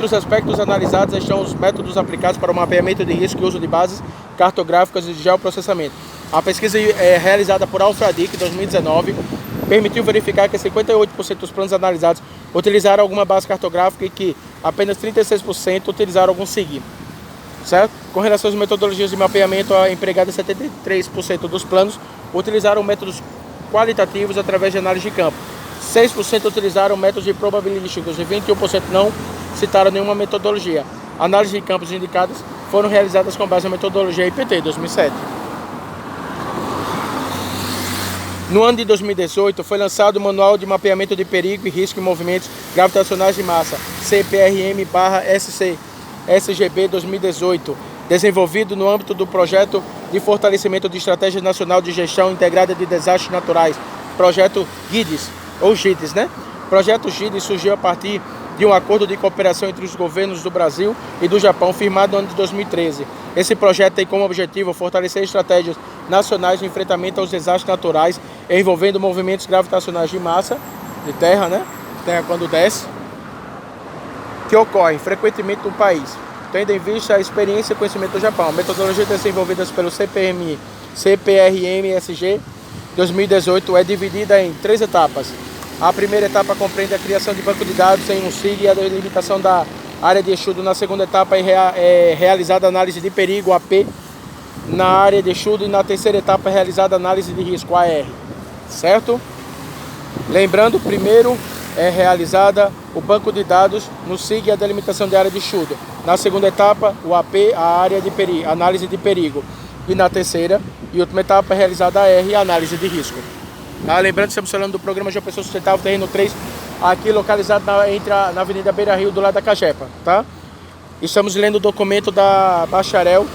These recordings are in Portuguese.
Entre os aspectos analisados estão os métodos aplicados para o mapeamento de risco e uso de bases cartográficas e de geoprocessamento. A pesquisa realizada por Alfradic em 2019 permitiu verificar que 58% dos planos analisados utilizaram alguma base cartográfica e que apenas 36% utilizaram algum SIG. Certo? Com relação às metodologias de mapeamento empregadas, 73% dos planos utilizaram métodos qualitativos através de análise de campo. 6% utilizaram métodos de probabilísticos e 21% não citaram nenhuma metodologia. Análises de campos indicadas foram realizadas com base na metodologia IPT 2007. No ano de 2018, foi lançado o Manual de Mapeamento de Perigo e Risco em Movimentos Gravitacionais de Massa, CPRM/SC, SGB 2018, desenvolvido no âmbito do Projeto de Fortalecimento de Estratégia Nacional de Gestão Integrada de Desastres Naturais, Projeto GIDES, ou GIDES, né? O Projeto GIDES surgiu a partir de um acordo de cooperação entre os governos do Brasil e do Japão, firmado no ano de 2013. Esse projeto tem como objetivo fortalecer estratégias nacionais de enfrentamento aos desastres naturais, envolvendo movimentos gravitacionais de massa, de terra, né? Terra quando desce, que ocorrem frequentemente no país, tendo em vista a experiência e conhecimento do Japão. Metodologias desenvolvidas pelo CPRM-SG 2018 é dividida em 3 etapas. A primeira etapa compreende a criação de banco de dados em um SIG e a delimitação da área de estudo. Na segunda etapa é realizada a análise de perigo, AP, na área de estudo, e na terceira etapa é realizada a análise de risco, AR. Certo? Lembrando, primeiro é realizada o banco de dados no SIG e a delimitação de área de estudo. Na segunda etapa, o AP, a área de perigo, análise de perigo. E na terceira e última etapa é realizada a AR, a análise de risco. Lembrando que estamos falando do programa João Pessoa Sustentável, terreno 3, aqui localizado na Avenida Beira Rio, do lado da Cagepa, tá? Estamos lendo o documento da bacharel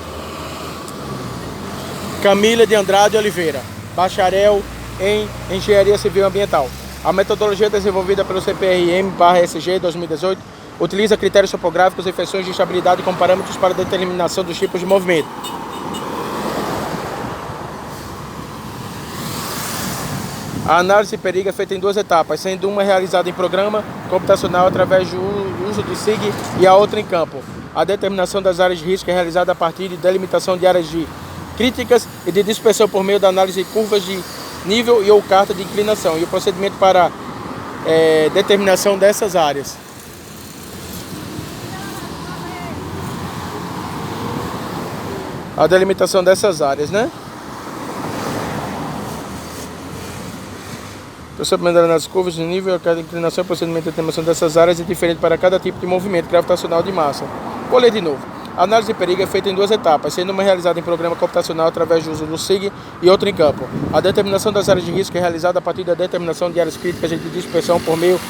Camila de Andrade Oliveira, bacharel em Engenharia Civil Ambiental. A metodologia desenvolvida pelo CPRM/SG 2018 utiliza critérios topográficos e feições de estabilidade como parâmetros para a determinação dos tipos de movimento. A análise de perigo é feita em 2 etapas, sendo uma realizada em programa computacional através do uso do SIG e a outra em campo. A determinação das áreas de risco é realizada a partir de delimitação de áreas de críticas e de dispersão por meio da análise de curvas de nível e ou carta de inclinação e o procedimento para determinação dessas áreas. A delimitação dessas áreas, né? Procedimento das curvas de nível e cada inclinação, procedimento de determinação dessas áreas é diferente para cada tipo de movimento gravitacional de massa. Vou ler de novo. A análise de perigo é feita em 2 etapas, sendo uma realizada em programa computacional através do uso do SIG e outra em campo. A determinação das áreas de risco é realizada a partir da determinação de áreas críticas e de dispersão por meio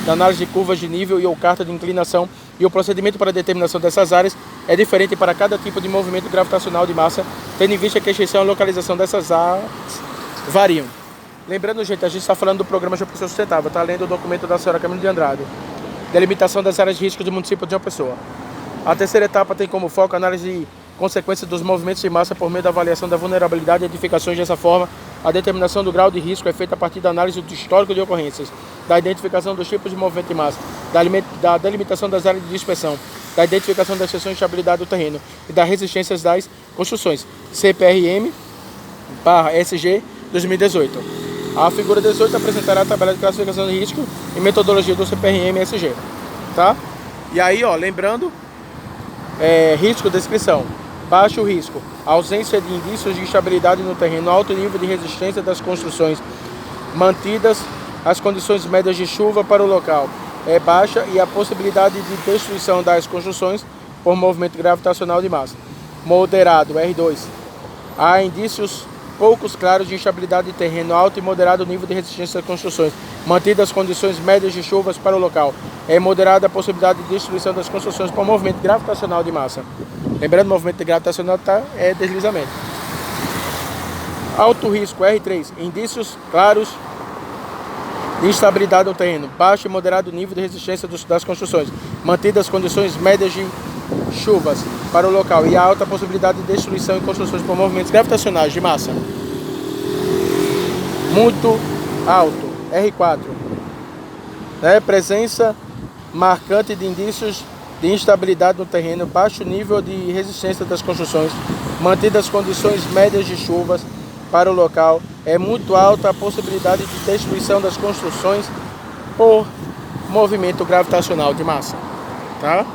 da análise de curvas de nível e ou carta de inclinação, e o procedimento para a determinação dessas áreas é diferente para cada tipo de movimento gravitacional de massa, tendo em vista que a extensão e a localização dessas áreas variam. Lembrando, gente, a gente está falando do programa João Pessoa Sustentável, está lendo o documento da senhora Camila de Andrade, delimitação das áreas de risco do município de João Pessoa. A terceira etapa tem como foco a análise de consequências dos movimentos de massa por meio da avaliação da vulnerabilidade e edificações. Dessa forma, a determinação do grau de risco é feita a partir da análise do histórico de ocorrências, da identificação dos tipos de movimento de massa, da delimitação das áreas de dispersão, da identificação das seções de estabilidade do terreno e das resistências das construções. CPRM/SG 2018. A figura 18 apresentará a tabela de classificação de risco e metodologia do CPRM/SG, tá? E aí, ó, lembrando, risco, descrição: baixo risco, ausência de indícios de instabilidade no terreno, alto nível de resistência das construções, mantidas as condições médias de chuva para o local, é baixa, e a possibilidade de destruição das construções por movimento gravitacional de massa. Moderado, R2, há indícios poucos claros de instabilidade de terreno, alto e moderado nível de resistência das construções, mantidas as condições médias de chuvas para o local, é moderada a possibilidade de destruição das construções por movimento gravitacional de massa. Lembrando, o movimento gravitacional é deslizamento. Alto risco, R3, indícios claros de instabilidade do terreno, baixo e moderado nível de resistência das construções, mantidas as condições médias de chuvas para o local e a alta possibilidade de destruição em construções por movimentos gravitacionais de massa. Muito alto, R4, presença marcante de indícios de instabilidade no terreno, baixo nível de resistência das construções, mantidas condições médias de chuvas para o local, é muito alta a possibilidade de destruição das construções por movimento gravitacional de massa, tá?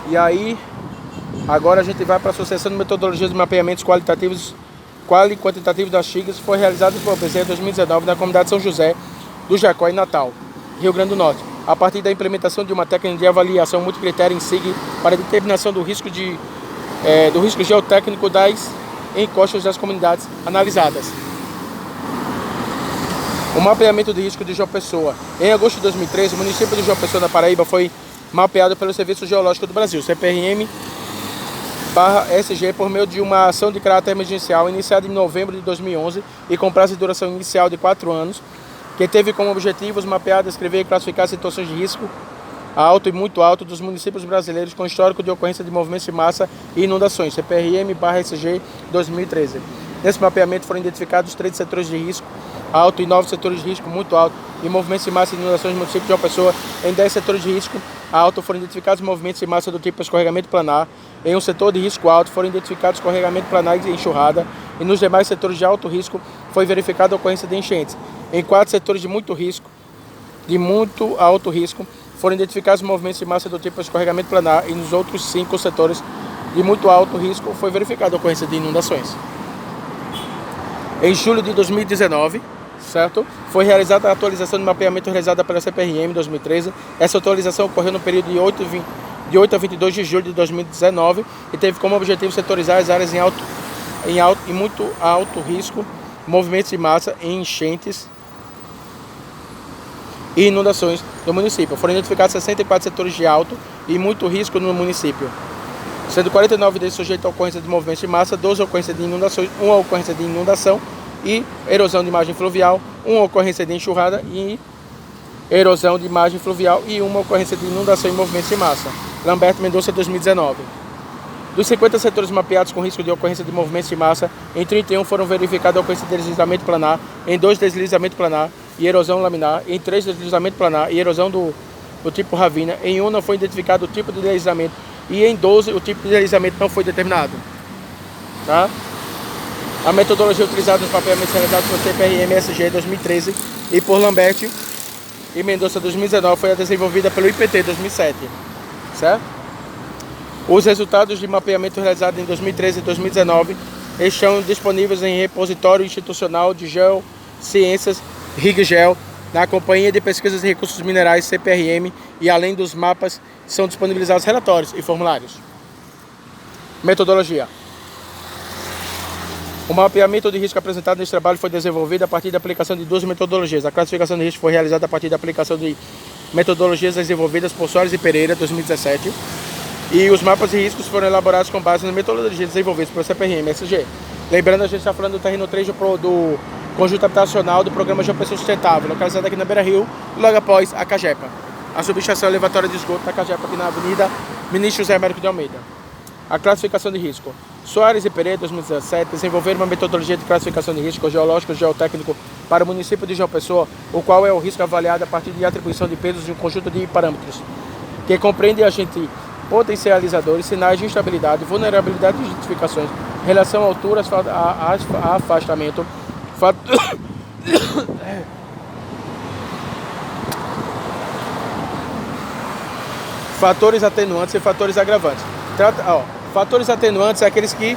E aí, agora a gente vai para a Associação de Metodologias de Mapeamentos Qualitativos e Quantitativos das Chigas, foi realizado pelo PCE em 2019 na comunidade São José do Jacó, em Natal, Rio Grande do Norte, a partir da implementação de uma técnica de avaliação multicritério em SIG para a determinação do risco geotécnico das encostas das comunidades analisadas. O mapeamento de risco de João Pessoa. Em agosto de 2013, o município de João Pessoa, na Paraíba, foi mapeado pelo Serviço Geológico do Brasil, CPRM/SG, por meio de uma ação de caráter emergencial iniciada em novembro de 2011 e com prazo de duração inicial de 4 anos, que teve como objetivos mapear, descrever e classificar situações de risco alto e muito alto dos municípios brasileiros com histórico de ocorrência de movimentos de massa e inundações, CPRM/SG 2013. Nesse mapeamento foram identificados 3 setores de risco alto e 9 setores de risco muito alto e movimentos de massa e inundações no município de João Pessoa. Em 10 setores de risco alto foram identificados movimentos de massa do tipo escorregamento planar. Em um setor de risco alto foram identificados escorregamento planar e enxurrada. E nos demais setores de alto risco foi verificada a ocorrência de enchentes. Em 4 setores de muito alto risco, foram identificados movimentos de massa do tipo escorregamento planar e nos outros 5 setores de muito alto risco foi verificada a ocorrência de inundações. Em julho de 2019, certo? Foi realizada a atualização de mapeamento realizada pela CPRM em 2013. Essa atualização ocorreu no período de 8 a 22 de julho de 2019 e teve como objetivo setorizar as áreas em muito alto risco, movimentos de massa, enchentes e inundações do município. Foram identificados 64 setores de alto e muito risco no município, sendo 49 deles sujeitos a ocorrência de movimentos de massa, 12 ocorrências de inundações, 1 ocorrência de inundação e erosão de margem fluvial, 1 ocorrência de enxurrada e erosão de margem fluvial e 1 ocorrência de inundação e movimentos de massa. Lamberto Mendonça, 2019. Dos 50 setores mapeados com risco de ocorrência de movimentos de massa, em 31 foram verificadas a ocorrência de deslizamento planar, em 2 deslizamento planar e erosão laminar, em 3 deslizamento planar e erosão do tipo ravina, em 1 não foi identificado o tipo de deslizamento e em 12 o tipo de deslizamento não foi determinado. Tá? A metodologia utilizada nos mapeamentos realizados pelo CPRM/SG 2013 e por Lambert e Mendonça 2019 foi a desenvolvida pelo IPT 2007. Certo? Os resultados de mapeamento realizado em 2013 e 2019 estão disponíveis em repositório institucional de Geociências RIGGEL, na Companhia de Pesquisas e Recursos Minerais CPRM, e além dos mapas são disponibilizados relatórios e formulários. Metodologia. O mapeamento de risco apresentado neste trabalho foi desenvolvido a partir da aplicação de 2 metodologias. A classificação de risco foi realizada a partir da aplicação de metodologias desenvolvidas por Soares e Pereira, 2017, e os mapas de riscos foram elaborados com base nas metodologias desenvolvidas pelo CPRM/SG. Lembrando, a gente está falando do terreno 3 do Conjunto Habitacional do Programa João Pessoa Sustentável, localizado aqui na Beira Rio, logo após a Cagepa. A subestação elevatória de esgoto da Cagepa, aqui na Avenida Ministro José Américo de Almeida. A classificação de risco. Soares e Pereira, 2017, desenvolveram uma metodologia de classificação de risco geológico e geotécnico para o município de João Pessoa, o qual é o risco avaliado a partir de atribuição de pesos de um conjunto de parâmetros, que compreende agentes potencializadores, sinais de instabilidade, vulnerabilidade de identificações, relação à altura, a afastamento, fatores atenuantes e fatores agravantes. Fatores atenuantes é aqueles que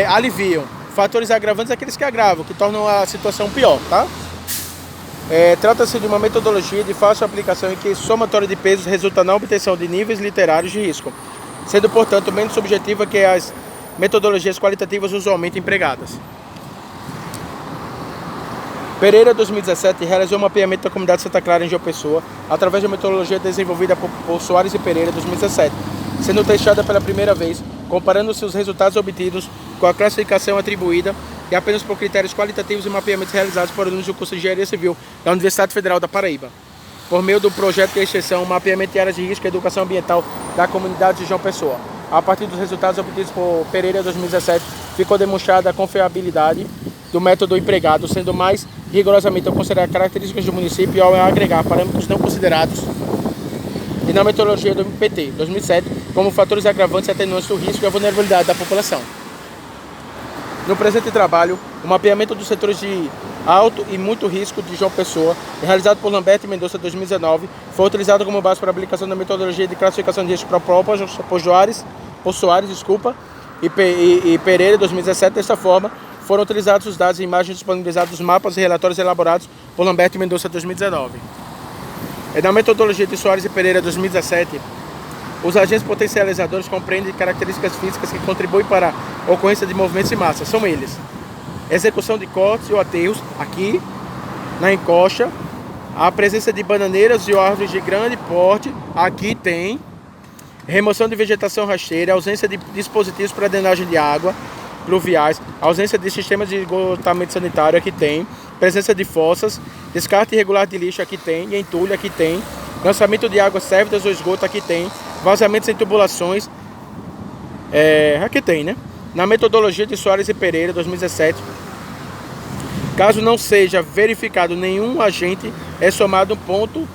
aliviam. Fatores agravantes é aqueles que agravam, que tornam a situação pior, tá? Trata-se de uma metodologia de fácil aplicação em que somatório de pesos resulta na obtenção de níveis literários de risco, sendo, portanto, menos subjetiva que as metodologias qualitativas usualmente empregadas. Pereira, 2017, realizou um mapeamento da comunidade Santa Clara em João Pessoa, através de uma metodologia desenvolvida por Soares e Pereira, 2017, sendo testada pela primeira vez, comparando seus resultados obtidos com a classificação atribuída e apenas por critérios qualitativos e mapeamentos realizados por alunos do curso de Engenharia Civil da Universidade Federal da Paraíba, por meio do projeto de extensão Mapeamento de Áreas de Risco e Educação Ambiental da Comunidade de João Pessoa. A partir dos resultados obtidos por Pereira, 2017, ficou demonstrada a confiabilidade do método empregado, sendo mais rigorosamente ao considerar características do município e ao agregar parâmetros não considerados e na metodologia do MPT 2007 como fatores agravantes e atenuantes do risco e a vulnerabilidade da população. No presente trabalho, o mapeamento dos setores de alto e muito risco de João Pessoa, realizado por Lambert e Mendonça em 2019, foi utilizado como base para a aplicação da metodologia de classificação de risco para Posoares, e Pereira em 2017. Desta forma, foram utilizados os dados e imagens disponibilizados dos mapas e relatórios elaborados por Lambert e Mendonça em 2019. Na metodologia de Soares e Pereira 2017, os agentes potencializadores compreendem características físicas que contribuem para a ocorrência de movimentos em massa. São eles: execução de cortes ou aterros, aqui na encosta, a presença de bananeiras e árvores de grande porte, aqui tem, remoção de vegetação rasteira, ausência de dispositivos para drenagem de água pluviais, ausência de sistemas de esgotamento sanitário, aqui tem, presença de fossas, descarte irregular de lixo, aqui tem, e entulho, aqui tem, lançamento de águas sérvidas ou esgoto, aqui tem, vazamentos em tubulações, aqui tem, né? Na metodologia de Soares e Pereira, 2017, caso não seja verificado nenhum agente, é somado um ponto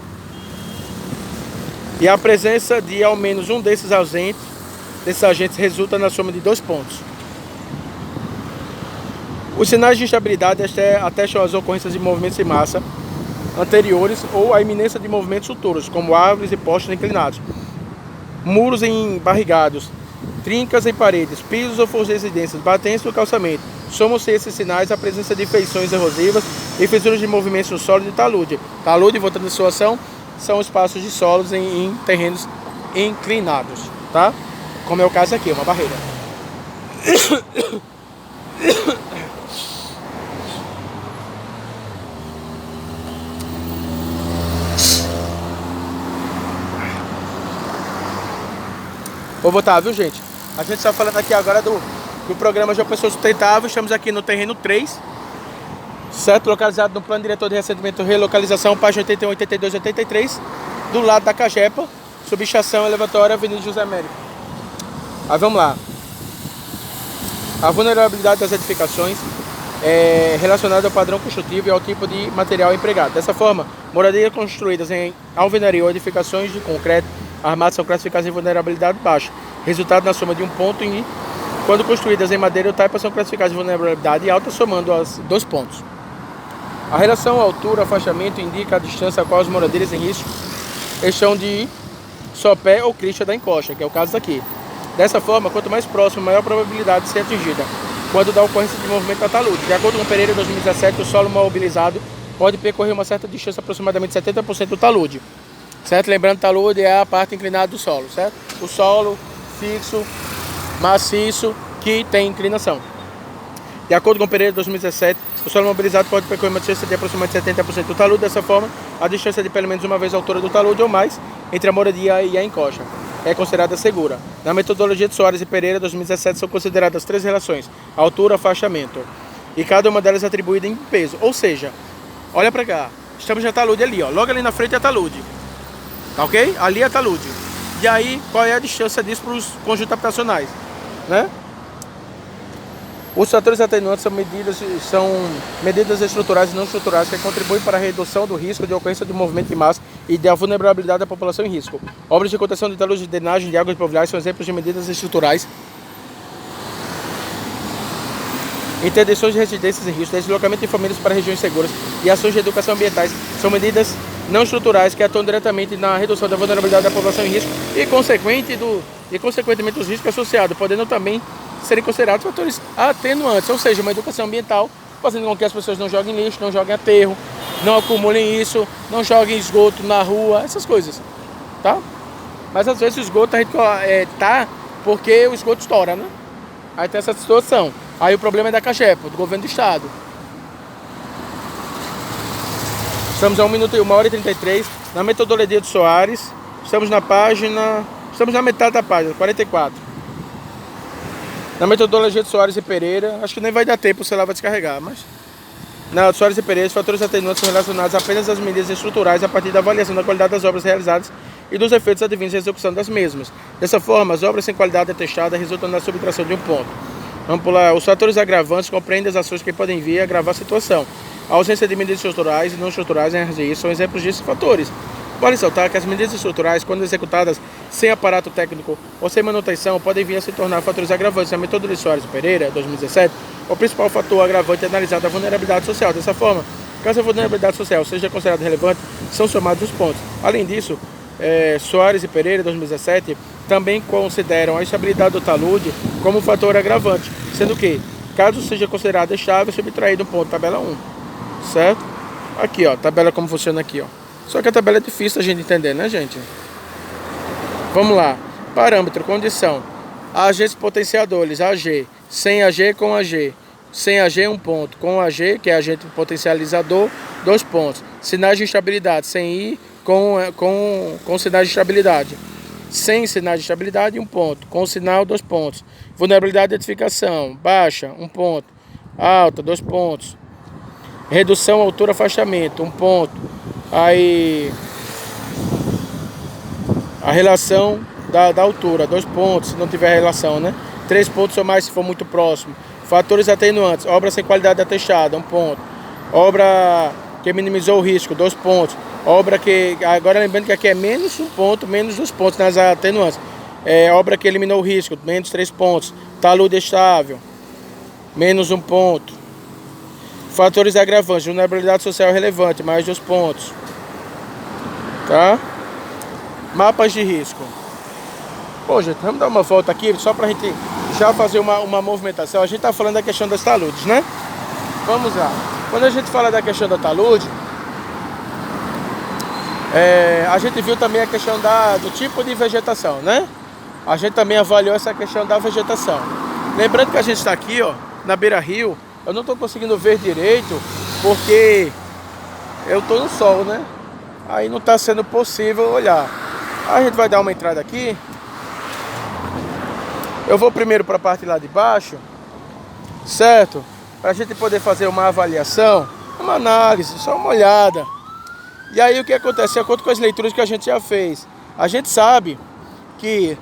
e a presença de ao menos um desses agentes resulta na soma de 2 pontos. Os sinais de instabilidade atestam as ocorrências de movimentos em massa anteriores ou a iminência de movimentos futuros, como árvores e postes inclinados, muros embarrigados, trincas em paredes, pisos ou forros de residências, batentes no calçamento. Somam-se esses sinais à presença de feições erosivas e fissuras de movimentos no solo de talude. Talude, voltando à sua ação, são espaços de solos em terrenos inclinados, tá? Como é o caso aqui, uma barreira. Vou botar, viu, gente? A gente está falando aqui agora do programa João Pessoa Sustentável. Estamos aqui no terreno 3, certo? Localizado no Plano Diretor de Reassentamento e Relocalização, página 81, 82 e 83, do lado da Cagepa, subestação elevatória Avenida José Américo. Aí vamos lá. A vulnerabilidade das edificações é relacionada ao padrão construtivo e ao tipo de material empregado. Dessa forma, moradias construídas em alvenaria ou edificações de concreto armados são classificadas em vulnerabilidade baixa, resultado na soma de 1 ponto, e quando construídas em madeira ou taipa são classificadas em vulnerabilidade alta, somando as 2 pontos. A relação altura-afastamento indica a distância a qual as moradias em risco estão de sopé ou crista da encosta, que é o caso daqui. Dessa forma, quanto mais próximo, maior a probabilidade de ser atingida, quando da ocorrência de movimento da talude. De acordo com Pereira, 2017, o solo mobilizado pode percorrer uma certa distância, aproximadamente 70% do talude. Certo? Lembrando que talude é a parte inclinada do solo, certo? O solo fixo, maciço, que tem inclinação. De acordo com Pereira, 2017, o solo mobilizado pode percorrer uma distância de aproximadamente 70% do talude. Dessa forma, a distância de pelo menos uma vez a altura do talude ou mais entre a moradia e a encosta é considerada segura. Na metodologia de Soares e Pereira, 2017, são consideradas 3 relações: altura, afastamento, e cada uma delas atribuída em peso. Ou seja, olha para cá, estamos na talude ali, ó, logo ali na frente é a talude. Tá ok? Ali é a talude. E aí, qual é a distância disso para os conjuntos habitacionais, né? Os fatores atenuantes são medidas estruturais e não estruturais que contribuem para a redução do risco de ocorrência do movimento de massa e da vulnerabilidade da população em risco. Obras de contenção de taludes de drenagem de águas pluviais são exemplos de medidas estruturais. Interdições de residências em risco, deslocamento de famílias para regiões seguras e ações de educação ambientais são medidas não estruturais que atuam diretamente na redução da vulnerabilidade da população em risco e consequentemente os riscos associados, podendo também serem considerados fatores atenuantes, ou seja, uma educação ambiental, fazendo com que as pessoas não joguem lixo, não joguem aterro, não acumulem isso, não joguem esgoto na rua, essas coisas, tá? Mas às vezes o esgoto a gente tá porque o esgoto estoura, né? Aí tem essa situação. Aí o problema é da Cagepa, do governo do estado. Estamos a 1h33, na metodologia de Soares. Estamos na metade da página, 44. Na metodologia de Soares e Pereira, acho que nem vai dar tempo, o celular vai descarregar, mas... Na de Soares e Pereira, os fatores atenuantes são relacionados apenas às medidas estruturais a partir da avaliação da qualidade das obras realizadas e dos efeitos advindos da execução das mesmas. Dessa forma, as obras sem qualidade atestada resultam na subtração de 1 ponto. Vamos pular. Os fatores agravantes compreendem as ações que podem vir a agravar a situação. A ausência de medidas estruturais e não estruturais em RGI são exemplos desses fatores. Vale ressaltar que as medidas estruturais, quando executadas sem aparato técnico ou sem manutenção, podem vir a se tornar fatores agravantes. Na metodologia de Soares e Pereira, 2017, o principal fator agravante é analisado a vulnerabilidade social. Dessa forma, caso a vulnerabilidade social seja considerada relevante, são somados os pontos. Além disso, Soares e Pereira, 2017, também consideram a estabilidade do talude como um fator agravante, sendo que, caso seja considerado estável, subtraído um ponto, tabela 1, certo? Aqui, ó, tabela como funciona aqui, ó. Só que a tabela é difícil a gente entender, né, gente? Vamos lá. Parâmetro, condição. Agentes potenciadores, AG. Sem AG com AG. Sem AG, 1 ponto. Com AG, que é agente potencializador, 2 pontos. Sinais de instabilidade. Sem I com sinais de estabilidade. Sem sinais de estabilidade, 1 ponto. Com sinal, 2 pontos. Vulnerabilidade de identificação. Baixa, 1 ponto. Alta, 2 pontos. Redução, altura, afastamento, 1 ponto. Aí a relação da altura, 2 pontos, se não tiver relação, né? 3 pontos ou mais se for muito próximo. Fatores atenuantes, obra sem qualidade atestada, 1 ponto. Obra que minimizou o risco, 2 pontos. Obra que, agora lembrando que aqui é menos 1 ponto, menos 2 pontos nas atenuantes. Obra que eliminou o risco, menos 3 pontos. Talude estável, menos 1 ponto. Fatores agravantes, vulnerabilidade social relevante, mais 2 pontos. Tá? Mapas de risco. Pô, gente, vamos dar uma volta aqui só pra gente já fazer uma movimentação. A gente tá falando da questão das taludes, né? Vamos lá. Quando a gente fala da questão da talude, a gente viu também a questão do tipo de vegetação, né? A gente também avaliou essa questão da vegetação. Lembrando que a gente está aqui, ó, na beira-rio. Eu não estou conseguindo ver direito porque eu estou no sol, né? Aí não está sendo possível olhar. A gente vai dar uma entrada aqui. Eu vou primeiro para a parte lá de baixo, certo? Para a gente poder fazer uma avaliação, uma análise, só uma olhada. E aí o que acontece? De acordo com as leituras que a gente já fez, a gente sabe que...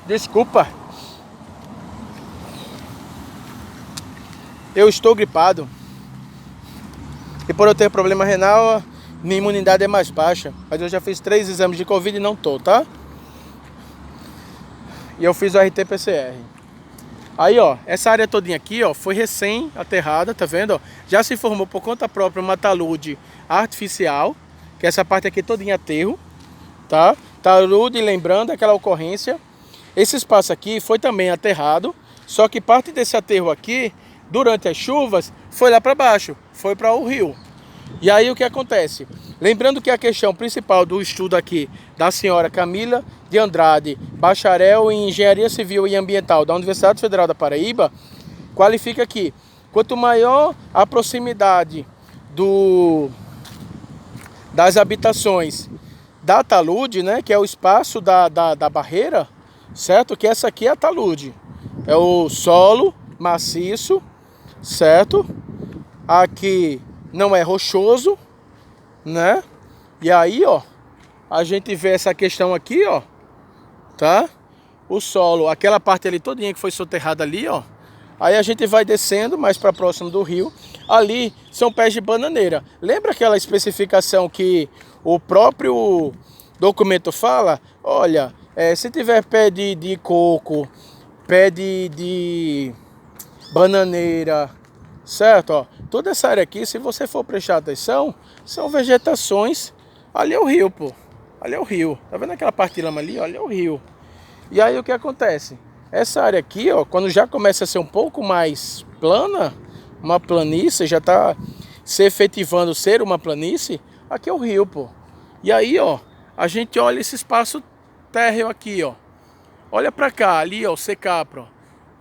Desculpa. Eu estou gripado. E por eu ter problema renal, minha imunidade é mais baixa. Mas eu já fiz 3 exames de Covid e não tô, tá? E eu fiz o RT-PCR. Aí, ó, essa área todinha aqui, ó, foi recém-aterrada, tá vendo? Ó? Já se formou por conta própria uma talude artificial, que é essa parte aqui todinha aterro, tá? Talude, lembrando aquela ocorrência. Esse espaço aqui foi também aterrado, só que parte desse aterro aqui, durante as chuvas, foi lá para baixo, foi para o rio. E aí o que acontece? Lembrando que a questão principal do estudo aqui da senhora Camila de Andrade, bacharel em Engenharia Civil e Ambiental da Universidade Federal da Paraíba, qualifica que quanto maior a proximidade das habitações da talude, né, que é o espaço da barreira, certo? Que essa aqui é a talude, é o solo maciço, certo? Aqui não é rochoso, né? E aí, ó, a gente vê essa questão aqui, ó, tá? O solo, aquela parte ali todinha que foi soterrada ali, ó. Aí a gente vai descendo mais para próximo do rio. Ali são pés de bananeira. Lembra aquela especificação que o próprio documento fala? Olha, se tiver pé de coco, pé de bananeira, certo? Ó, toda essa área aqui, se você for prestar atenção, são vegetações. Ali é o rio, pô. Ali é o rio. Tá vendo aquela parte de lama ali? Olha, é o rio. E aí o que acontece? Essa área aqui, ó, quando já começa a ser um pouco mais plana, uma planície, já tá se efetivando ser uma planície, aqui é o rio, pô. E aí, ó, a gente olha esse espaço térreo aqui, ó. Olha pra cá, ali, ó, o secapro, ó.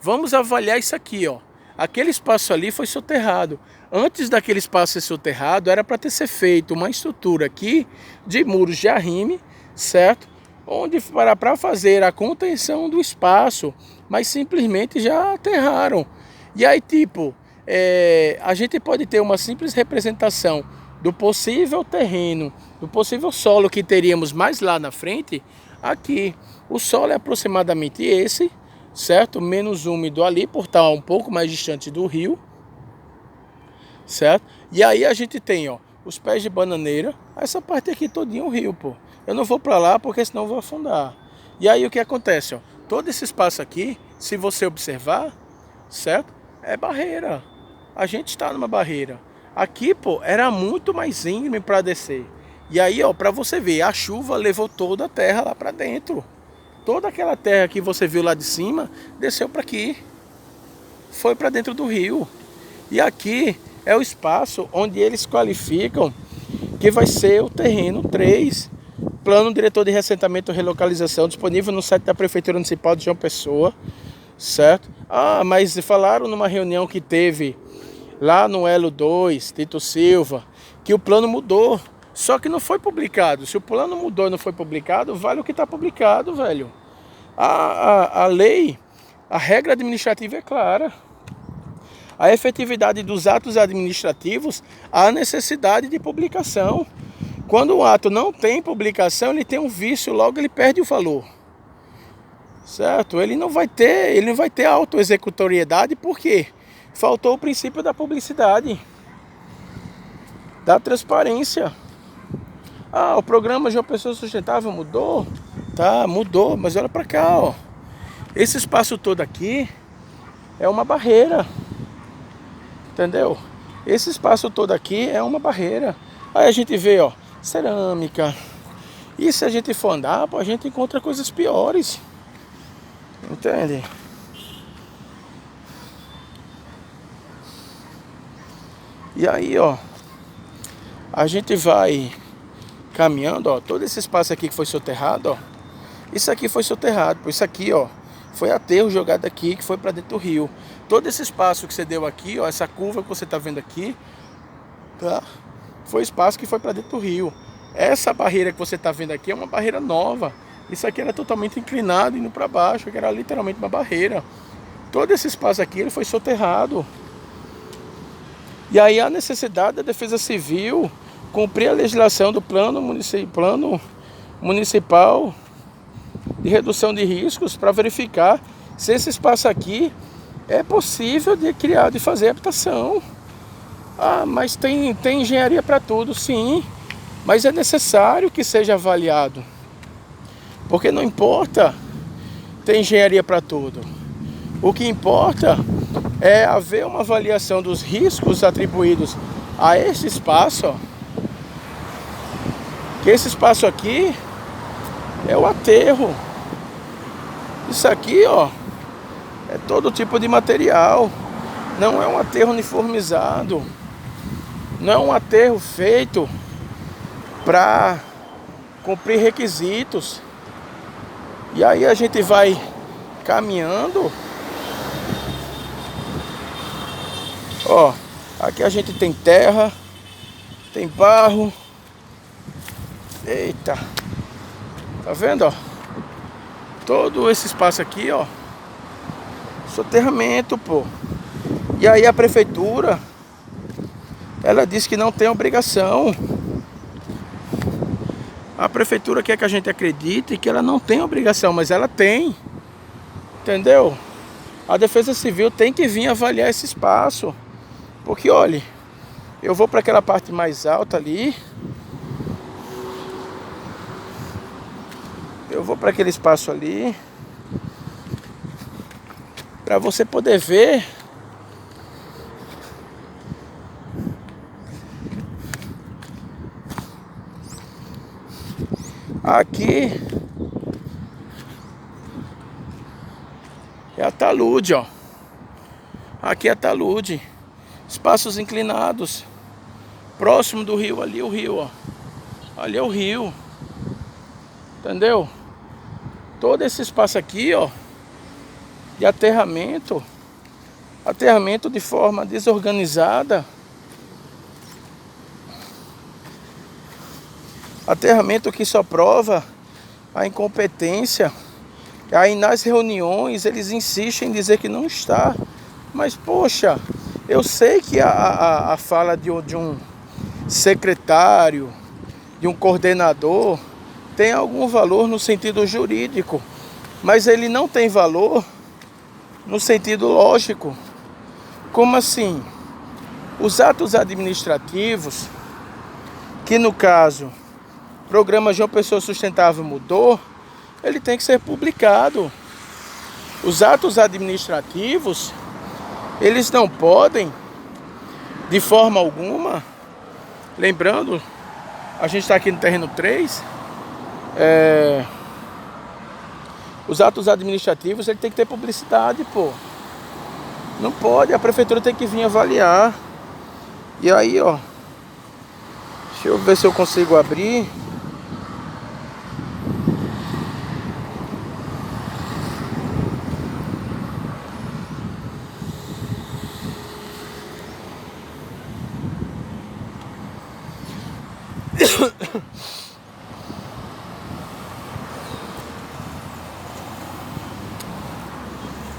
Vamos avaliar isso aqui, ó. Aquele espaço ali foi soterrado. Antes daquele espaço ser soterrado, era para ter ser feito uma estrutura aqui de muros de arrime, certo? Onde para fazer a contenção do espaço, mas simplesmente já aterraram. E aí, tipo, a gente pode ter uma simples representação do possível terreno, do possível solo que teríamos mais lá na frente, aqui. O solo é aproximadamente esse, certo? Menos úmido ali, por estar um pouco mais distante do rio, certo? E aí a gente tem, ó, os pés de bananeira, essa parte aqui todinha é um rio, pô. Eu não vou para lá porque senão eu vou afundar. E aí o que acontece, ó? Todo esse espaço aqui, se você observar, certo? É barreira. A gente está numa barreira. Aqui, pô, era muito mais íngreme para descer. E aí, ó, para você ver, a chuva levou toda a terra lá para dentro. Toda aquela terra que você viu lá de cima, desceu para aqui. Foi para dentro do rio. E aqui é o espaço onde eles qualificam que vai ser o terreno 3, Plano Diretor de Reassentamento e Relocalização, disponível no site da Prefeitura Municipal de João Pessoa, certo? Ah, mas falaram numa reunião que teve lá no Elo 2, Tito Silva, que o plano mudou, só que não foi publicado. Se o plano mudou e não foi publicado, vale o que está publicado, velho. A lei, a regra administrativa é clara. A efetividade dos atos administrativos, há necessidade de publicação. Quando o ato não tem publicação, ele tem um vício, logo ele perde o valor. Certo? Ele não vai ter autoexecutoriedade porque faltou o princípio da publicidade, da transparência. Ah, o programa João Pessoa Sustentável mudou? Tá, mudou, mas olha para cá, ó. Esse espaço todo aqui é uma barreira. Entendeu? Esse espaço todo aqui é uma barreira. Aí a gente vê, ó, cerâmica. E se a gente for andar, pô, a gente encontra coisas piores. Entende? E aí, ó, a gente vai caminhando, ó, todo esse espaço aqui que foi soterrado, ó. Isso aqui foi soterrado, pô, isso aqui, ó, foi aterro jogado aqui, que foi para dentro do rio. Todo esse espaço que você deu aqui, ó, essa curva que você tá vendo aqui, tá? Foi espaço que foi para dentro do rio. Essa barreira que você tá vendo aqui é uma barreira nova. Isso aqui era totalmente inclinado, indo para baixo, que era literalmente uma barreira. Todo esse espaço aqui, ele foi soterrado. E aí a necessidade da Defesa Civil cumprir a legislação do plano municipal de redução de riscos para verificar se esse espaço aqui é possível de criar, de fazer habitação. Ah, mas tem engenharia para tudo, sim, mas é necessário que seja avaliado, porque não importa ter engenharia para tudo. O que importa é haver uma avaliação dos riscos atribuídos a esse espaço, ó. Que esse espaço aqui é o aterro. Isso aqui, ó, é todo tipo de material. Não é um aterro uniformizado. Não é um aterro feito para cumprir requisitos. E aí a gente vai caminhando. Ó, aqui a gente tem terra, tem barro. Eita, tá vendo, ó? Todo esse espaço aqui, ó, soterramento, pô. E aí a prefeitura, ela diz que não tem obrigação. A prefeitura quer que a gente acredite que ela não tem obrigação, mas ela tem. Entendeu? A Defesa Civil tem que vir avaliar esse espaço. Porque, olha, eu vou para aquela parte mais alta ali. Eu vou para aquele espaço ali, para você poder ver aqui é a talude, ó. Aqui é a talude, espaços inclinados, próximo do rio, ali é o rio, ó. Ali é o rio, entendeu? Todo esse espaço aqui, ó, de aterramento de forma desorganizada, aterramento que só prova a incompetência. Aí nas reuniões eles insistem em dizer que não está, mas poxa, eu sei que a fala de um secretário, de um coordenador, tem algum valor no sentido jurídico, mas ele não tem valor no sentido lógico. Como assim? Os atos administrativos, que no caso, o programa João Pessoa Sustentável mudou, ele tem que ser publicado. Os atos administrativos, eles não podem, de forma alguma, lembrando, a gente está aqui no terreno 3, os atos administrativos, ele tem que ter publicidade, pô. Não pode, a prefeitura tem que vir avaliar. E aí, ó, deixa eu ver se eu consigo abrir.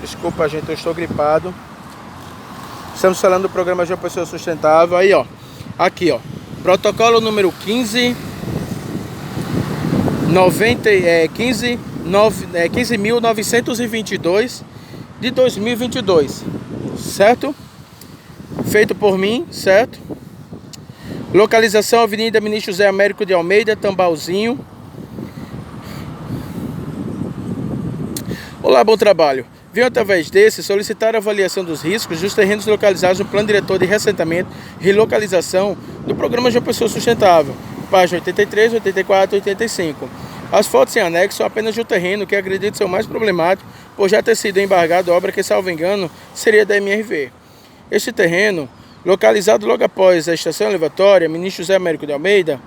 Desculpa, gente, eu estou gripado. Estamos falando do programa João Pessoa Sustentável. Aí, ó, aqui, ó, protocolo número 15.922 de 2022, certo? Feito por mim, certo? Localização: Avenida Ministro José Américo de Almeida, Tambalzinho. Olá, bom trabalho. Venho através desse solicitar a avaliação dos riscos dos terrenos localizados no Plano Diretor de Reassentamento e Relocalização do Programa João Pessoa Sustentável, página 83, 84 e 85. As fotos em anexo são apenas de um terreno que acredito ser o mais problemático, por já ter sido embargado obra que, salvo engano, seria da MRV. Este terreno, localizado logo após a estação elevatória Ministro José Américo de Almeida,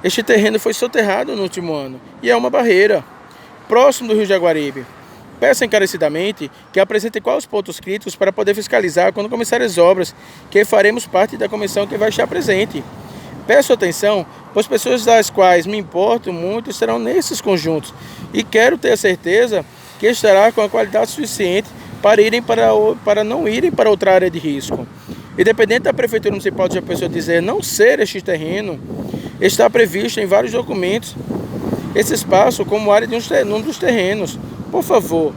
este terreno foi soterrado no último ano e é uma barreira, próximo do Rio Jaguaribe. Peço encarecidamente que apresente quais os pontos críticos para poder fiscalizar quando começarem as obras, que faremos parte da comissão que vai estar presente. Peço atenção, pois pessoas das quais me importo muito estarão nesses conjuntos e quero ter a certeza que estará com a qualidade suficiente para não irem para outra área de risco. Independente da Prefeitura Municipal de João Pessoa dizer não ser este terreno, está previsto em vários documentos esse espaço como área de um dos terrenos. Por favor,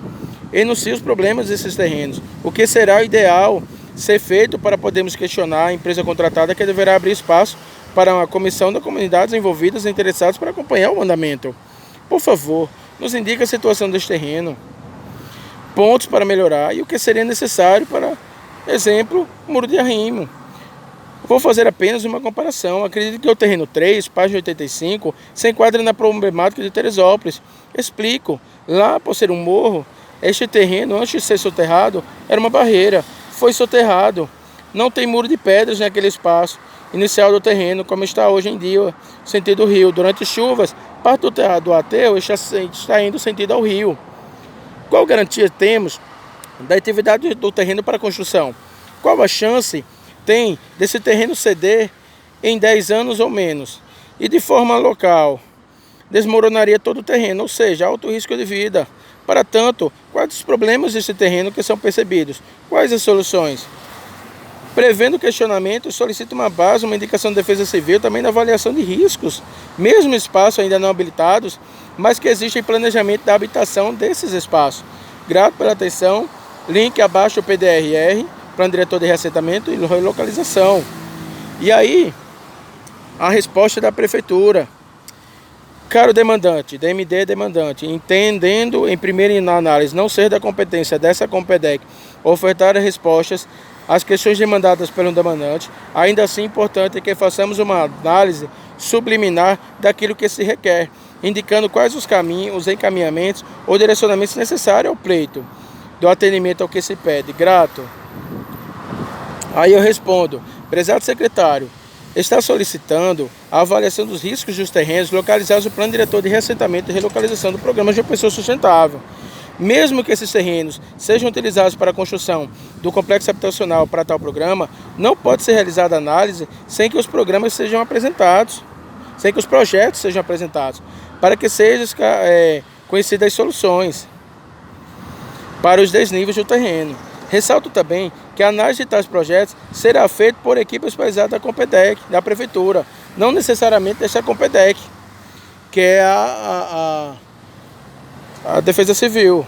enuncie os problemas desses terrenos. O que será o ideal ser feito para podermos questionar a empresa contratada, que deverá abrir espaço para uma comissão das comunidades envolvidas e interessadas para acompanhar o andamento. Por favor, nos indique a situação deste terreno, pontos para melhorar e o que seria necessário para, exemplo, muro de arrimo. Vou fazer apenas uma comparação. Acredito que o terreno 3, página 85, se enquadra na problemática de Teresópolis. Explico. Lá, por ser um morro, este terreno, antes de ser soterrado, era uma barreira. Foi soterrado. Não tem muro de pedras naquele espaço inicial do terreno, como está hoje em dia, sentido rio. Durante chuvas, parte do aterro está indo sentido ao rio. Qual garantia temos da atividade do terreno para a construção? Qual a chance tem desse terreno ceder em 10 anos ou menos? E de forma local, desmoronaria todo o terreno, ou seja, alto risco de vida. Para tanto, quais os problemas desse terreno que são percebidos? Quais as soluções? Prevendo questionamento, solicito uma base, uma indicação de defesa civil, também na avaliação de riscos, mesmo espaços ainda não habilitados, mas que existe em planejamento da habitação desses espaços. Grato pela atenção, link abaixo o PDRR, Plano Diretor de Reassentamento e Relocalização. E aí, a resposta da Prefeitura. Caro demandante, DMD demandante, entendendo em primeira análise não ser da competência dessa Compedec ofertar respostas às questões demandadas pelo demandante, ainda assim é importante que façamos uma análise subliminar daquilo que se requer, indicando quais os caminhos, os encaminhamentos ou direcionamentos necessários ao pleito, do atendimento ao que se pede. Grato. Aí eu respondo, prezado secretário, está solicitando a avaliação dos riscos dos terrenos localizados no Plano Diretor de Reassentamento e Relocalização do Programa João Pessoa Sustentável. Mesmo que esses terrenos sejam utilizados para a construção do complexo habitacional para tal programa, não pode ser realizada análise sem que os programas sejam apresentados, sem que os projetos sejam apresentados, para que sejam conhecidas as soluções para os desníveis do terreno. Ressalto também que a análise de tais projetos será feita por equipe especializada da Compedec, da Prefeitura, não necessariamente desta Compedec, que é a Defesa Civil.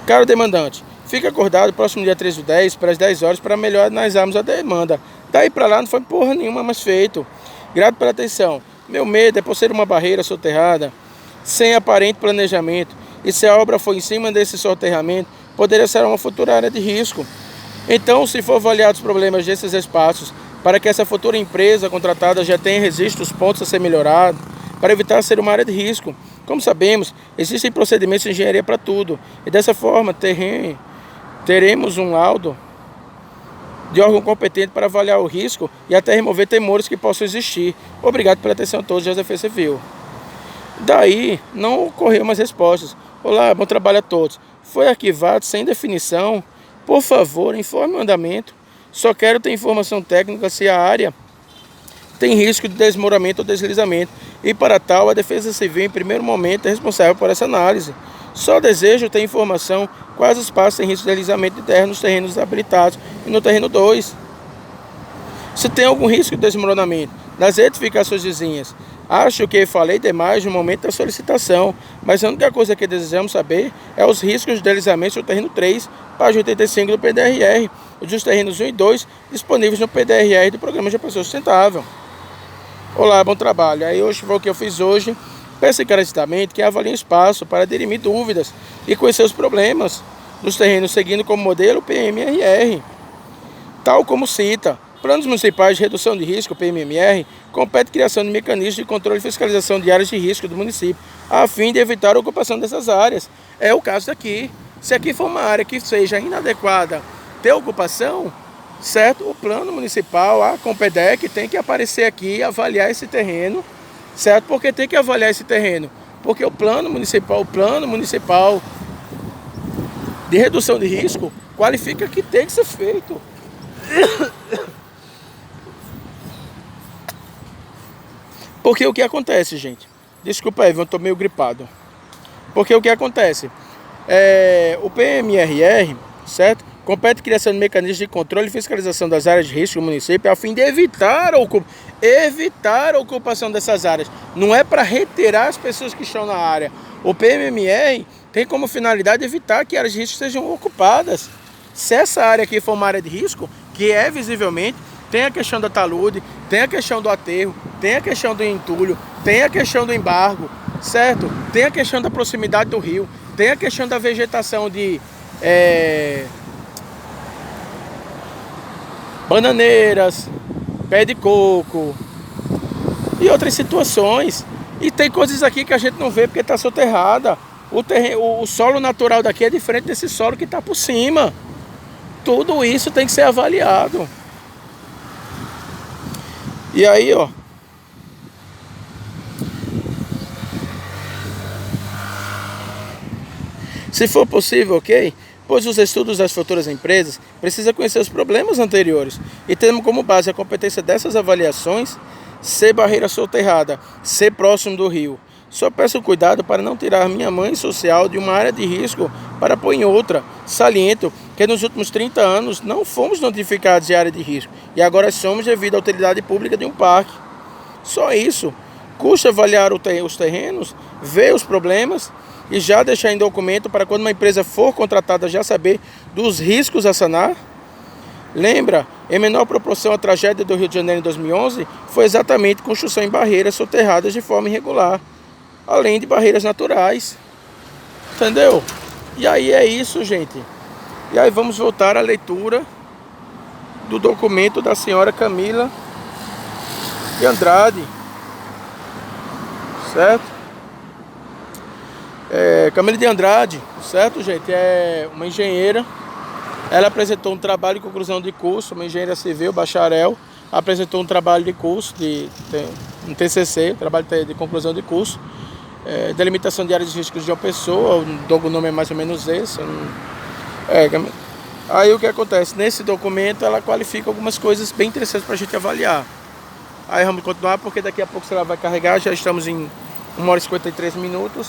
Caro demandante, fique acordado próximo dia 13 do 10, para as 10 horas, para melhor analisarmos a demanda. Daí para lá não foi porra nenhuma mais feito. Grato pela atenção. Meu medo é por ser uma barreira soterrada, sem aparente planejamento, e se a obra for em cima desse soterramento, poderia ser uma futura área de risco. Então, se for avaliado os problemas desses espaços, para que essa futura empresa contratada já tenha registros pontos a ser melhorados, para evitar ser uma área de risco. Como sabemos, existem procedimentos de engenharia para tudo, e dessa forma teremos um laudo de órgão competente para avaliar o risco e até remover temores que possam existir. Obrigado pela atenção a todos, José Civil. Daí, não ocorreu mais respostas. Olá, bom trabalho a todos. Foi arquivado sem definição. Por favor, informe o andamento. Só quero ter informação técnica se a área tem risco de desmoronamento ou deslizamento. E para tal, a Defesa Civil, em primeiro momento, é responsável por essa análise. Só desejo ter informação quais os espaços têm risco de deslizamento de terra nos terrenos habilitados e no terreno 2. Se tem algum risco de desmoronamento nas edificações vizinhas. Acho que falei demais no momento da solicitação, mas a única coisa que desejamos saber é os riscos de deslizamento do terreno 3, página 85 do PDRR, e dos terrenos 1 e 2 disponíveis no PDRR do Programa de Pessoa Sustentável. Olá, bom trabalho. Aí hoje foi o que eu fiz hoje. Peço encarecidamente que avaliem o espaço para dirimir dúvidas e conhecer os problemas dos terrenos, seguindo como modelo o PMRR. Tal como cita, Planos Municipais de Redução de Risco, PMMR, compete a criação de mecanismos de controle e fiscalização de áreas de risco do município, a fim de evitar a ocupação dessas áreas. É o caso daqui. Se aqui for uma área que seja inadequada ter ocupação, certo? O plano municipal, a Compedec, tem que aparecer aqui e avaliar esse terreno, certo? Porque tem que avaliar esse terreno. Porque o plano municipal de redução de risco qualifica que tem que ser feito. Porque o que acontece, gente? Desculpa aí, eu estou meio gripado. Porque o que acontece? O PMRR, certo? Compete a criação de mecanismos de controle e fiscalização das áreas de risco do município a fim de evitar a ocupação dessas áreas. Não é para retirar as pessoas que estão na área. O PMMR tem como finalidade evitar que áreas de risco sejam ocupadas. Se essa área aqui for uma área de risco, que é visivelmente, tem a questão da talude, tem a questão do aterro, tem a questão do entulho, tem a questão do embargo, certo? Tem a questão da proximidade do rio, tem a questão da vegetação de bananeiras, pé de coco e outras situações. E tem coisas aqui que a gente não vê porque está soterrada. O solo natural daqui é diferente desse solo que está por cima. Tudo isso tem que ser avaliado. E aí, ó. Se for possível, ok? Pois os estudos das futuras empresas precisam conhecer os problemas anteriores e temos como base a competência dessas avaliações ser barreira soterrada, ser próximo do rio. Só peço cuidado para não tirar minha mãe social de uma área de risco para pôr em outra. Saliento que nos últimos 30 anos não fomos notificados de área de risco e agora somos devido à utilidade pública de um parque. Só isso. Custa avaliar os terrenos, ver os problemas e já deixar em documento para quando uma empresa for contratada já saber dos riscos a sanar? Lembra, em menor proporção a tragédia do Rio de Janeiro em 2011 foi exatamente construção em barreiras soterradas de forma irregular, além de barreiras naturais. Entendeu? E aí é isso, gente. E aí vamos voltar à leitura do documento da senhora Camila de Andrade, certo? Camila de Andrade, certo, gente? É uma engenheira. Ela apresentou um trabalho de conclusão de curso, uma engenheira civil, bacharel. Apresentou um trabalho de curso, um TCC, trabalho de conclusão de curso, delimitação de áreas de riscos de uma pessoa. O nome é mais ou menos esse. Aí o que acontece? Nesse documento ela qualifica algumas coisas bem interessantes para a gente avaliar. Aí vamos continuar porque daqui a pouco ela vai carregar, já estamos em 1 hora e 53 minutos.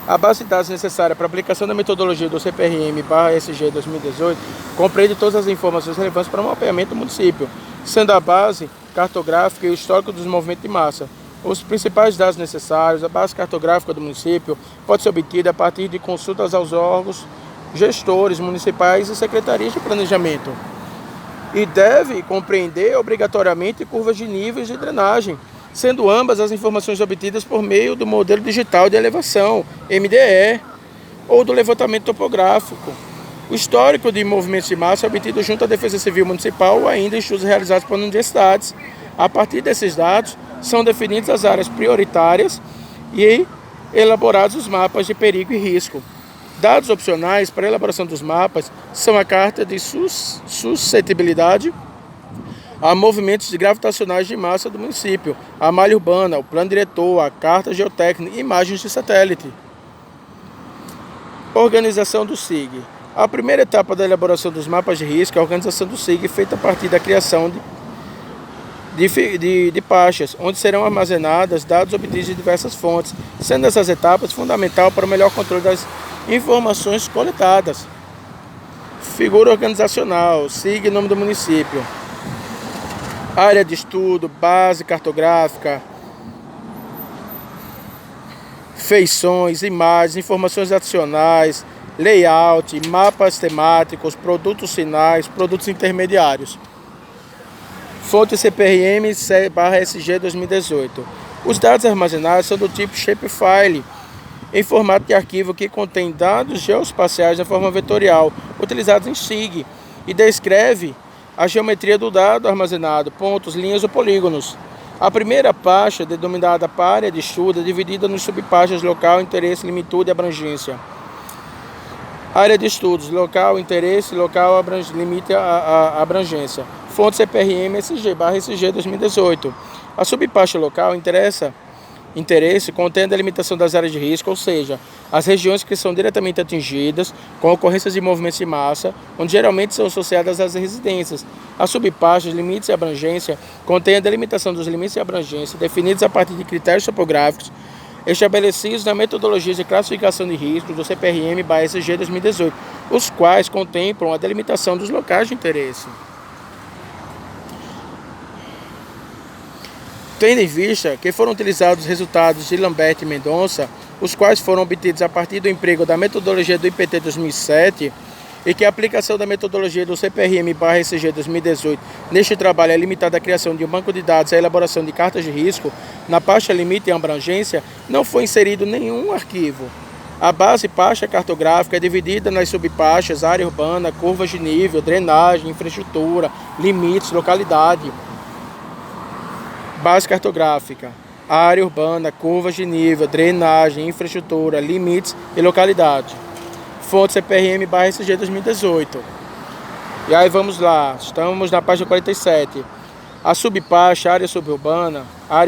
A base de dados necessária para a aplicação da metodologia do CPRM/SG 2018 compreende todas as informações relevantes para o mapeamento do município, sendo a base cartográfica e o histórico dos movimentos de massa. Os principais dados necessários, a base cartográfica do município pode ser obtida a partir de consultas aos órgãos gestores municipais e secretarias de planejamento. E deve compreender obrigatoriamente curvas de níveis de drenagem, sendo ambas as informações obtidas por meio do modelo digital de elevação, MDE, ou do levantamento topográfico. O histórico de movimentos de massa é obtido junto à Defesa Civil Municipal ou ainda estudos realizados por universidades. A partir desses dados, são definidas as áreas prioritárias e elaborados os mapas de perigo e risco. Dados opcionais para a elaboração dos mapas são a carta de suscetibilidade a movimentos gravitacionais de massa do município, a malha urbana, o plano diretor, a carta geotécnica e imagens de satélite. Organização do SIG. A primeira etapa da elaboração dos mapas de risco é a organização do SIG, feita a partir da criação de pastas, onde serão armazenadas dados obtidos de diversas fontes, sendo essas etapas fundamental para o melhor controle das informações coletadas. Figura organizacional, SIG, nome do município. Área de estudo, base cartográfica, feições, imagens, informações adicionais, layout, mapas temáticos, produtos finais, produtos intermediários. Fonte CPRM/SG 2018. Os dados armazenados são do tipo shapefile, em formato de arquivo que contém dados geoespaciais na forma vetorial, utilizados em SIG, e descreve a geometria do dado armazenado, pontos, linhas ou polígonos. A primeira pasta, denominada área de estudo, é dividida nos subpastas local, interesse, limitude e abrangência. Área de estudos, local, interesse, local, limite a abrangência. Fonte CPRM/SG 2018. A subpasta local, interesse contém a delimitação das áreas de risco, ou seja, as regiões que são diretamente atingidas com ocorrências de movimentos de massa, onde geralmente são associadas às residências. A subpasta, limites e abrangência, contém a delimitação dos limites e abrangência, definidos a partir de critérios topográficos estabelecidos na metodologia de classificação de riscos do CPRM/SG 2018, os quais contemplam a delimitação dos locais de interesse. Tendo em vista que foram utilizados os resultados de Lambert e Mendonça, os quais foram obtidos a partir do emprego da metodologia do IPT 2007, e que a aplicação da metodologia do CPRM/SG 2018 neste trabalho é limitada à criação de um banco de dados e à elaboração de cartas de risco, na pasta limite e abrangência não foi inserido nenhum arquivo. A base pasta cartográfica é dividida nas subpastas, área urbana, curvas de nível, drenagem, infraestrutura, limites, localidade. Base cartográfica, área urbana, curvas de nível, drenagem, infraestrutura, limites e localidade. Fonte CPRM/SG 2018. E aí vamos lá, estamos na página 47. A subpasta, área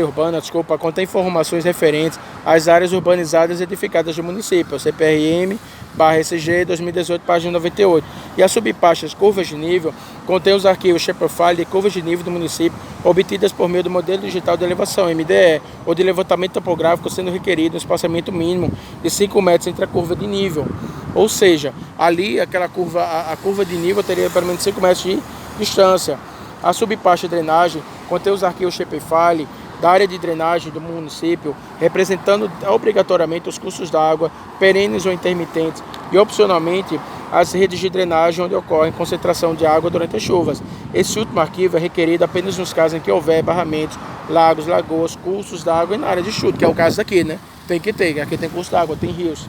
urbana, contém informações referentes às áreas urbanizadas edificadas do município, CPRM/SG 2018, página 98. E as subpastas curvas de nível contém os arquivos shapefile de curvas de nível do município obtidas por meio do modelo digital de elevação, MDE, ou de levantamento topográfico, sendo requerido um espaçamento mínimo de 5 metros entre a curva de nível. Ou seja, ali aquela curva, a curva de nível teria pelo menos 5 metros de distância. A subpasta de drenagem contém os arquivos shapefile da área de drenagem do município, representando obrigatoriamente os cursos d'água, perenes ou intermitentes, e opcionalmente as redes de drenagem onde ocorre concentração de água durante as chuvas. Esse último arquivo é requerido apenas nos casos em que houver barramentos, lagos, lagoas, cursos d'água e na área de estudo, que é o caso daqui, né? Tem que ter, aqui tem curso d'água, tem rios.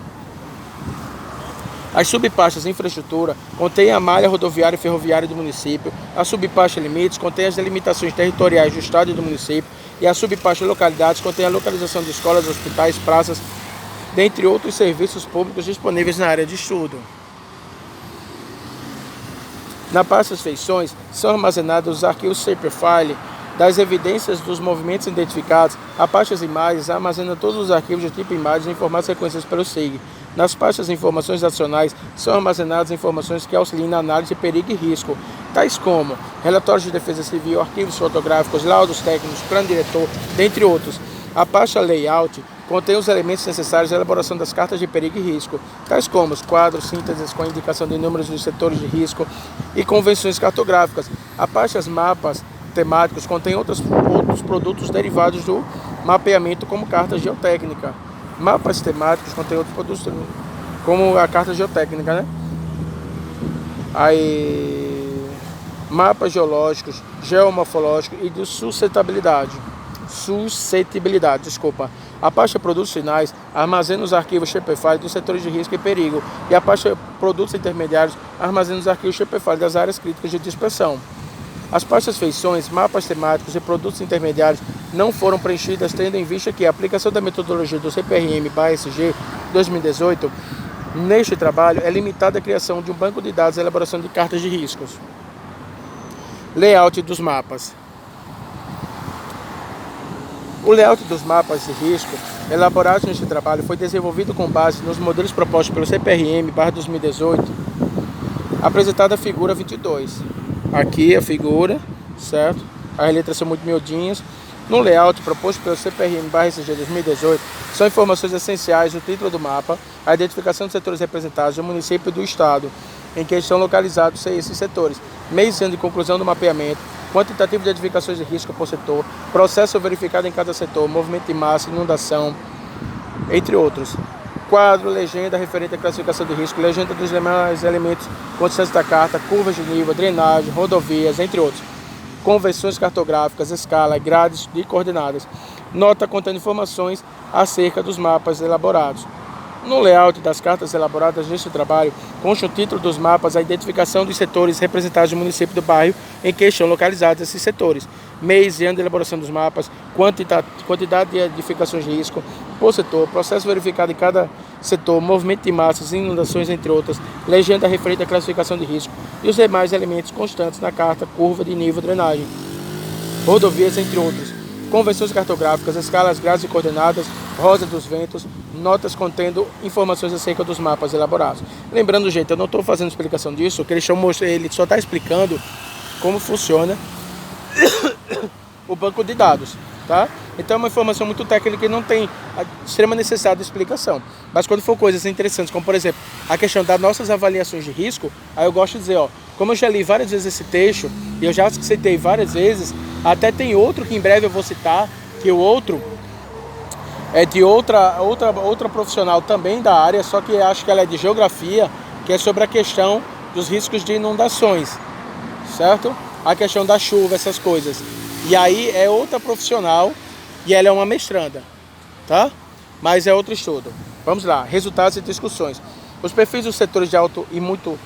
As subpastas de infraestrutura contêm a malha rodoviária e ferroviária do município. A subpasta limites contém as delimitações territoriais do estado e do município. E a subpasta localidades contém a localização de escolas, hospitais, praças, dentre outros serviços públicos disponíveis na área de estudo. Na pasta feições são armazenados os arquivos shapefile das evidências dos movimentos identificados. A pasta imagens armazena todos os arquivos do tipo imagens em formatos reconhecidos pelo SIG. Nas pastas de informações adicionais são armazenadas informações que auxiliam na análise de perigo e risco, tais como relatórios de defesa civil, arquivos fotográficos, laudos técnicos, plano diretor, dentre outros. A pasta layout contém os elementos necessários à elaboração das cartas de perigo e risco, tais como os quadros, sínteses com indicação de números dos setores de risco e convenções cartográficas. A pasta mapas temáticos contém outros produtos derivados do mapeamento, como carta geotécnica. Mapas temáticos contêm outros produtos, como a carta geotécnica, né? Aí, mapas geológicos, geomorfológicos e de sustentabilidade. suscetibilidade, desculpa. A pasta produtos finais armazena os arquivos Shapefile dos setores de risco e perigo, e a pasta produtos intermediários armazena os arquivos Shapefile das áreas críticas de dispersão. As pastas feições, mapas temáticos e produtos intermediários não foram preenchidas, tendo em vista que a aplicação da metodologia do CPRM/SG 2018 neste trabalho é limitada à criação de um banco de dados e elaboração de cartas de riscos. Layout dos mapas. O layout dos mapas de risco elaborados neste trabalho foi desenvolvido com base nos modelos propostos pelo CPRM/2018, apresentada a figura 22. Aqui a figura, certo? As letras são muito miudinhas. No layout proposto pelo CPRM/SG 2018, são informações essenciais: o título do mapa, a identificação dos setores representados, do município e do estado em que estão localizados esses setores, meios de conclusão do mapeamento, quantitativo de identificações de risco por setor, processo verificado em cada setor, movimento de massa, inundação, entre outros. Quadro, legenda referente à classificação de risco, legenda dos demais elementos constantes da carta, curvas de nível, drenagem, rodovias, entre outros. Convenções cartográficas, escala, grades de coordenadas. Nota contendo informações acerca dos mapas elaborados. No layout das cartas elaboradas neste trabalho, consta o título dos mapas, a identificação dos setores representados no município do bairro em que estão localizados esses setores, mês e ano de elaboração dos mapas, quantidade de edificações de risco por setor, processo verificado em cada setor, movimento de massas, inundações, entre outras, legenda referente à classificação de risco e os demais elementos constantes na carta, curva de nível, drenagem, rodovias, entre outros. Convenções cartográficas, escalas, grades e coordenadas, rosa dos ventos, notas contendo informações acerca dos mapas elaborados. Lembrando, gente, eu não estou fazendo explicação disso, que ele só está explicando como funciona o banco de dados, tá? Então é uma informação muito técnica e não tem a extrema necessidade de explicação. Mas quando for coisas interessantes, como por exemplo, a questão das nossas avaliações de risco, aí eu gosto de dizer, ó, como eu já li várias vezes esse texto, e eu já citei várias vezes, até tem outro que em breve eu vou citar, que o outro é de outra profissional também da área, só que acho que ela é de geografia, que é sobre a questão dos riscos de inundações, certo? A questão da chuva, essas coisas. E aí é outra profissional e ela é uma mestranda, tá? Mas é outro estudo. Vamos lá, resultados e discussões. Os perfis dos setores de alto e muito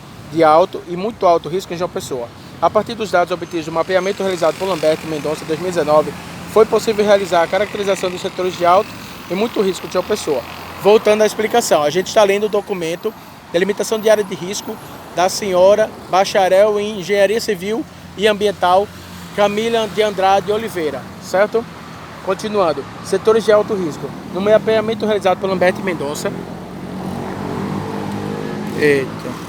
alto risco em João Pessoa. A partir dos dados obtidos do mapeamento realizado por Lamberto Mendonça em 2019, foi possível realizar a caracterização dos setores de alto e muito risco de João Pessoa. Voltando à explicação, a gente está lendo o documento Delimitação de Área de Risco da senhora bacharel em Engenharia Civil e Ambiental Camila de Andrade Oliveira, certo? Continuando, setores de alto risco. No mapeamento realizado por Lamberto Mendonça. Eita.